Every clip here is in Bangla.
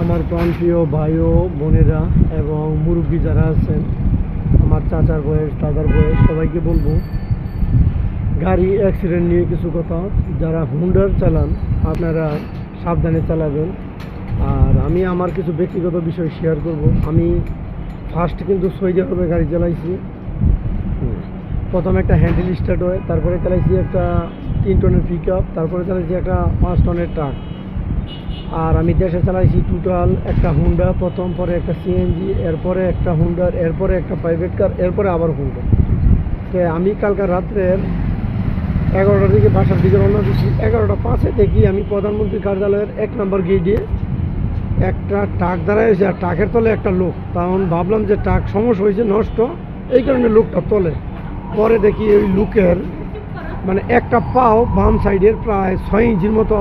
আমার প্রাণপ্রিয় ভাই ও বোনেরা এবং মুরব্বী যারা আছেন, আমার চাচার বয়স, দাদার বয়স, সবাইকে বলবো গাড়ি অ্যাক্সিডেন্ট নিয়ে কিছু কথা। যারা হুন্ডার চালান আপনারা সাবধানে চালাবেন। আর আমি আমার কিছু ব্যক্তিগত বিষয় শেয়ার করব। আমি ফার্স্ট কিন্তু সৌদি আরবে গাড়ি চালাইছি। প্রথম একটা হ্যান্ডেল স্টার্ট হয়, তারপরে চালাইছি একটা 3 টনের পিক আপ, তারপরে চালাইছি একটা 5 টনের ট্রাক। আর আমি দেশে চালাইছি টোটাল একটা হুন্ডা প্রথম, পরে একটা সিএনজি, এরপরে একটা হুন্ডার, এরপরে একটা প্রাইভেট কার, এরপরে আবার হুন্ডা। তো আমি কালকে রাত্রের 11টার দিকে বাসার দিকে রওনা দিচ্ছি। 11টা 5-এ দেখি আমি প্রধানমন্ত্রী কার্যালয়ের 1 নম্বর গেটে একটা ট্রাক দাঁড়াইছে, আর ট্রাকের তলে একটা লোক। তখন ভাবলাম যে ট্রাক সমস্যা হয়েছে, নষ্ট, এই কারণে লোকটা তলে। পরে দেখি ওই লোকের মানে একটা পাও বাম সাইডের প্রায় 6 ইঞ্চির মতো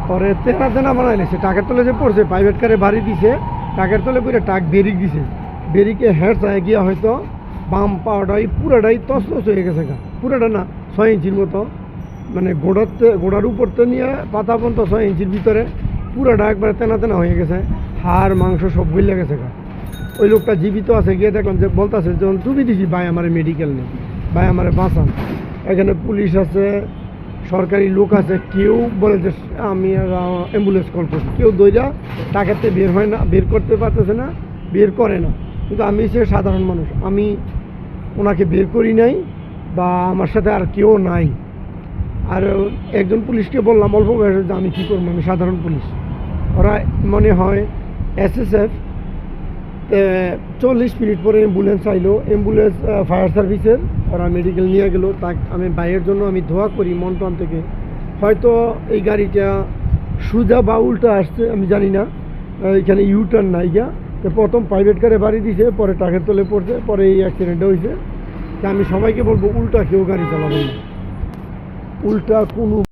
পরে তেনা তেনা বানাই লেছে। ট্রাকের তলে যে পড়ছে, প্রাইভেট কারে বাড়ি দিছে, ট্রাকের তলে পরে ট্রাক বেরিক দিছে। বেরিকে হেড চায় গিয়া হয়তো বাম পাওয়াটাই পুরাটাই তছনছ হয়ে গেছে। পুরাটা না, 6 ইঞ্চির মতো, মানে গোড়ার উপরতে নিয়ে পাতা পর্যন্ত 6 ইঞ্চির ভিতরে পুরাটা একবারে তেনা তেনা হয়ে গেছে। হাড় মাংস সব গলে গেছে। ওই লোকটা জীবিত আছে। গিয়ে দেখলাম যে বলতেছে যখন তুমি দিছি, ভাই আমার মেডিকেল নেই, ভাই আমার বাঁচান। এখানে পুলিশ আছে, সরকারি লোক আছে, কেউ বলে যে আমি অ্যাম্বুলেন্স কল করছি, কেউ দইরা টাকাতে বের হয় না, বের করতে পারতেছে না, বের করে না। কিন্তু আমি সে সাধারণ মানুষ, আমি ওনাকে বের করি নাই, বা আমার সাথে আর কেউ নাই। আর একজন পুলিশকে বললাম অল্প বয়সে যে আমি কী করবো, আমি সাধারণ পুলিশ। ওরা মনে হয় এসএসএফ। 40 মিনিট পরে অ্যাম্বুলেন্স আইলো, অ্যাম্বুলেন্স ফায়ার সার্ভিসের। ওরা মেডিকেল নিয়ে গেলো। তাই আমি ভাইয়ের জন্য আমি দোয়া করি মন প্রাণ থেকে। হয়তো এই গাড়িটা সোজা বা উল্টা আসছে, আমি জানি না। এখানে ইউটার্ন নাই গিয়া, তো প্রথম প্রাইভেট কারে বাড়ি দিছে, পরে ট্রাকের তলে পড়ছে, পরে এই অ্যাক্সিডেন্টটা হয়েছে। তা আমি সবাইকে বলবো উল্টা কেউ গাড়ি চালাবেন না, উল্টা কোনো